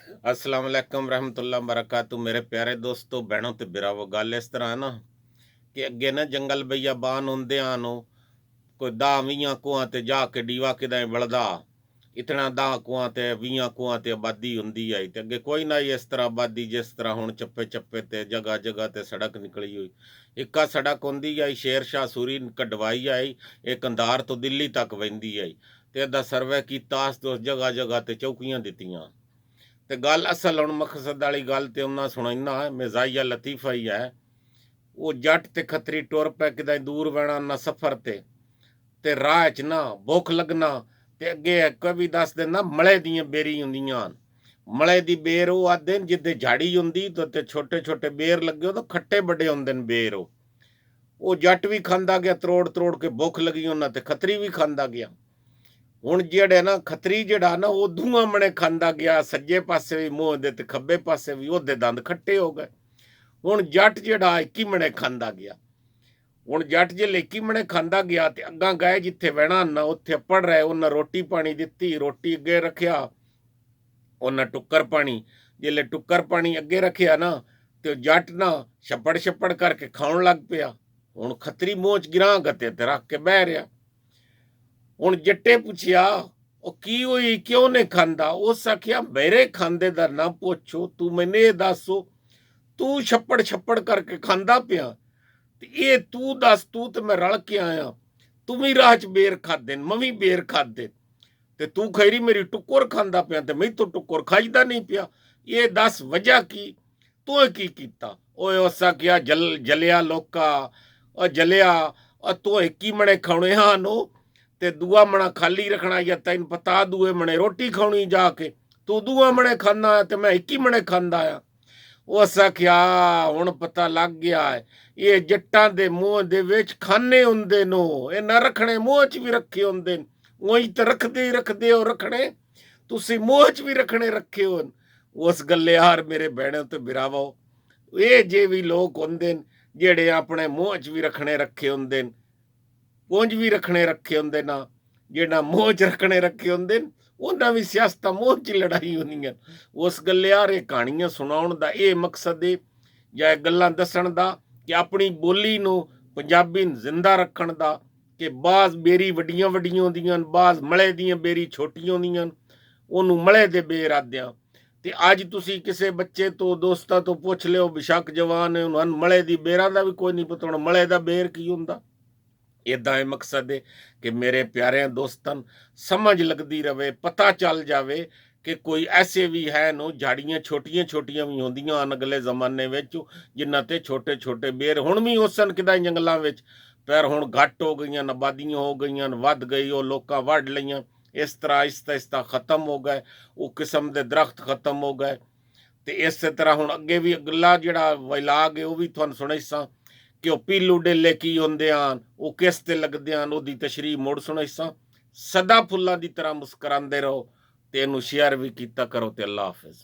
अस्सलाम वालेकुम रहमतुल्लाह बरकातु। मेरे प्यारे दोस्तों भैनों ते बिरावो, गल इस तरह है ना कि अगे ना जंगल बियाबान होंदे आनो कोई 10-20 कुआं ते जाके डीवा किदां वलदा। इतना 10 कुआं ते 20 कुआं ते आबादी हुंदी आई ते अगे कोई ना इस तरह आबादी जिस तरह हुण चप्पे चप्पे ते जगह जगह ते सड़क निकली हुई। इक्का सड़क हुंदी आई शेर शाह सूरी कढवाई आई, एक कंधार तो दिल्ली तक वहिंदी आई ते अदा सर्वे कीता ते उस जगह जगह ते चौकियां दित्तियां। ते गल असल हुण मकसद वाली गल ते उन्ना सुणाइना मिजाइया लतीफा ही है। वो जट ते खतरी टुर पै किते दूर बहना ना सफर ते राह च ना भुख लगना ते अगे कवि दस देना मले दियां बेरी हुंदियां। मले दी बेर वो आदे जिद्दे झाड़ी हुंदी ते छोटे छोटे बेर लगे तो खट्टे बड़े हुंदे न बेर। वो जट भी खांदा गया त्रोड़ त्रोड़ के, भुख लगी उन्ना ते खतरी भी खांदा गया। ਹੁਣ ਜਿਹੜੇ ਨਾ ਖੱਤਰੀ ਜਿਹੜਾ ਨਾ ਉਹ ਦੋਵਾਂ ਮਣੇ ਖਾਂਦਾ ਗਿਆ, ਸੱਜੇ ਪਾਸੇ ਵੀ ਮੂੰਹ ਦੇ ਤੇ ਖੱਬੇ ਪਾਸੇ ਵੀ, ਉਹਦੇ ਦੰਦ ਖੱਟੇ ਹੋ ਗਏ। ਹੁਣ ਜੱਟ ਜਿਹੜਾ 21 ਮਣੇ ਖਾਂਦਾ ਗਿਆ। ਹੁਣ ਜੱਟ ਜੇ 21 ਮਣੇ ਖਾਂਦਾ ਗਿਆ ਤੇ ਅੱਗਾ ਗਏ ਜਿੱਥੇ ਵਹਿਣਾ ਨਾ ਉੱਥੇ ਪੜ ਰਹੇ, ਉਹਨਾਂ ਰੋਟੀ ਪਾਣੀ ਦਿੱਤੀ, ਰੋਟੀ ਅੱਗੇ ਰੱਖਿਆ, ਉਹਨਾਂ ਟੁੱਕਰ ਪਾਣੀ, ਜਿਹੜੇ ਟੁੱਕਰ ਪਾਣੀ ਅੱਗੇ ਰੱਖਿਆ ਨਾ ਤੇ ਜੱਟ ਨਾ ਛੱਪੜ ਛੱਪੜ ਕਰਕੇ ਖਾਣ ਲੱਗ ਪਿਆ। ਹੁਣ ਖੱਤਰੀ ਮੂੰਹ ਚ ਗਿਰਾਂ ਗੱਤੇ ਤੇ ਰੱਖ ਕੇ ਬਹਿ ਰਿਹਾ। ਹੁਣ ਜੱਟੇ ਪੁੱਛਿਆ ਉਹ ਕੀ ਹੋਈ, ਕਿਉਂ ਨੇ ਖਾਂਦਾ? ਉਸ ਆਖਿਆ ਮੇਰੇ ਖਾਂਦੇ ਦਾ ਨਾ ਪੁੱਛੋ, ਤੂੰ ਮੈਨੂੰ ਇਹ ਦੱਸੋ ਤੂੰ ਛੱਪੜ ਛੱਪੜ ਕਰਕੇ ਖਾਂਦਾ ਪਿਆ ਤੇ ਇਹ ਤੂੰ ਦੱਸ, ਤੂੰ ਤੇ ਮੈਂ ਰਲ ਕੇ ਆਇਆ, ਤੂੰ ਵੀ ਰਾਹ ਚ ਬੇਰ ਖਾਦੇ ਮੈਂ ਵੀ ਬੇਰ ਖਾਦੇ ਤੇ ਤੂੰ ਖੈਰੀ ਮੇਰੀ ਟੁੱਕਰ ਖਾਂਦਾ ਪਿਆ ਤੇ ਮੈਂ ਤੂੰ ਟੁੱਕਰ ਖਾਈਦਾ ਨਹੀਂ ਪਿਆ, ਇਹ ਦੱਸ ਵਜ੍ਹਾ ਕੀ, ਤੂੰ ਕੀ ਕੀਤਾ? ਓਏ ਉਸ ਆਖਿਆ ਜਲਿਆ ਲੋਕਾ, ਉਹ ਜਲਿਆ ਤੂੰ ਕੀ ਮਣੇ ਖਾਣੇ ਹਨ ਉਹ ਤੇ ਦੂਆ ਮਣਾ ਖਾਲੀ ਰੱਖਣਾ, ਜਾਂ ਤੈਨੂੰ ਪਤਾ ਦੂਏ ਮਣੇ ਰੋਟੀ ਖਾਣੀ ਜਾ ਕੇ, ਤੂੰ ਦੂਆ ਮਣੇ ਖਾਂਦਾ ਤੇ ਮੈਂ 21 ਮਣੇ ਖਾਂਦਾ ਆ। ਉਸ ਆਖਿਆ ਹੁਣ ਪਤਾ ਲੱਗ ਗਿਆ ਹੈ ਇਹ ਜੱਟਾਂ ਦੇ ਮੂੰਹ ਦੇ ਵਿੱਚ ਖਾਨੇ ਹੁੰਦੇ ਨੋ, ਇਹ ਨਾ ਰੱਖਣੇ ਮੂੰਹ 'ਚ ਵੀ ਰੱਖੇ ਹੁੰਦੇ ਨੇ, ਉਹੀ ਤਾਂ ਰੱਖਦੇ ਹੋ ਰੱਖਣੇ, ਤੁਸੀਂ ਮੂੰਹ 'ਚ ਵੀ ਰੱਖਣੇ ਰੱਖੇ ਹੋ। ਉਸ ਗੱਲੇ ਹਾਰ ਮੇਰੇ ਭੈਣੋ ਤੇ ਬਿਰਾਵੋ, ਇਹ ਜੇ ਵੀ ਲੋਕ ਹੁੰਦੇ ਨੇ ਜਿਹੜੇ ਆਪਣੇ ਮੂੰਹ 'ਚ ਵੀ ਰੱਖਣੇ ਰੱਖੇ ਹੁੰਦੇ ਨੇ, ਪੁੰਜ ਵੀ ਰੱਖਣੇ ਰੱਖੇ ਹੁੰਦੇ ਨਾ, ਜਿਹੜਾ ਮੂੰਹ 'ਚ ਰੱਖਣੇ ਰੱਖੇ ਹੁੰਦੇ ਨੇ ਉਹਨਾਂ ਵੀ ਸਿਆਸਤਾਂ ਮੂੰਹ 'ਚ ਲੜਾਈ ਹੁੰਦੀਆਂ। ਉਸ ਗੱਲੇ ਯਾਰ ਇਹ ਕਹਾਣੀਆਂ ਸੁਣਾਉਣ ਦਾ ਇਹ ਮਕਸਦ ਹੈ ਜਾਂ ਗੱਲਾਂ ਦੱਸਣ ਦਾ ਕਿ ਆਪਣੀ ਬੋਲੀ ਨੂੰ ਪੰਜਾਬੀ ਜ਼ਿੰਦਾ ਰੱਖਣ ਦਾ, ਕਿ ਬਾਜ਼ ਬੇਰੀ ਵੱਡੀਆਂ ਵੱਡੀਆਂ ਹੁੰਦੀਆਂ, ਬਾਜ਼ ਮਲੇ ਦੀਆਂ ਬੇਰੀ ਛੋਟੀਆਂ ਹੁੰਦੀਆਂ, ਉਹਨੂੰ ਮਲੇ ਦੇ ਬੇਰ ਆਦਿਆਂ। ਤੇ ਅੱਜ ਤੁਸੀਂ ਕਿਸੇ ਬੱਚੇ ਤੋਂ ਦੋਸਤਾਂ ਤੋਂ ਪੁੱਛ ਲਿਓ, ਬਿਸ਼ੱਕ ਜਵਾਨ ਹੈ, ਉਹਨਾਂ ਨੂੰ ਮਲੇ ਦੀ ਬੇਰਾਂ ਦਾ ਵੀ ਕੋਈ ਨਹੀਂ ਪਤਾ ਹੁਣ ਮਲੇ ਦਾ ਬੇਰ ਕੀ ਹੁੰਦਾ। इदा मकसद है कि मेरे प्यारे दोस्तों समझ लगती रहे, पता चल जाए कि कोई ऐसे भी है नो झाड़ियाँ छोटियां छोटियां भी होंदियां अगले जमाने में जिन्हों ते छोटे छोटे बेर हुण भी उसन किदा जंगलों में, पर हुण घट हो गई, आबादियां हो गई, वध गई, वो लोग वढ़ लियां, इस तरह आहिस्ता आहिस्ता खत्म हो गए, वो किस्म के दरख्त खत्म हो गए। तो इस तरह हुण अगे भी अगला जिहड़ा विलाग है वह भी तुहानूं सुणाईसां कि ਉਹ ਪੀਲੂ ਡੇਲੇ ਕੀ ਹੁੰਦੇ ਹਨ, ਉਹ ਕਿਸ ਤੇ ਲੱਗਦੇ ਹਨ, ਉਹਦੀ ਤਸ਼ਰੀਹ ਮੁੜ ਸੁਣਾਈਸਾਂ। ਸਦਾ ਫੁੱਲਾਂ ਦੀ ਤਰ੍ਹਾਂ ਮੁਸਕਰਾਉਂਦੇ ਰਹੋ ਤੇ ਇਹਨੂੰ ਸ਼ੇਅਰ ਵੀ ਕੀਤਾ ਕਰੋ ਤੇ ਅੱਲਾ ਹਾਫਿਜ਼।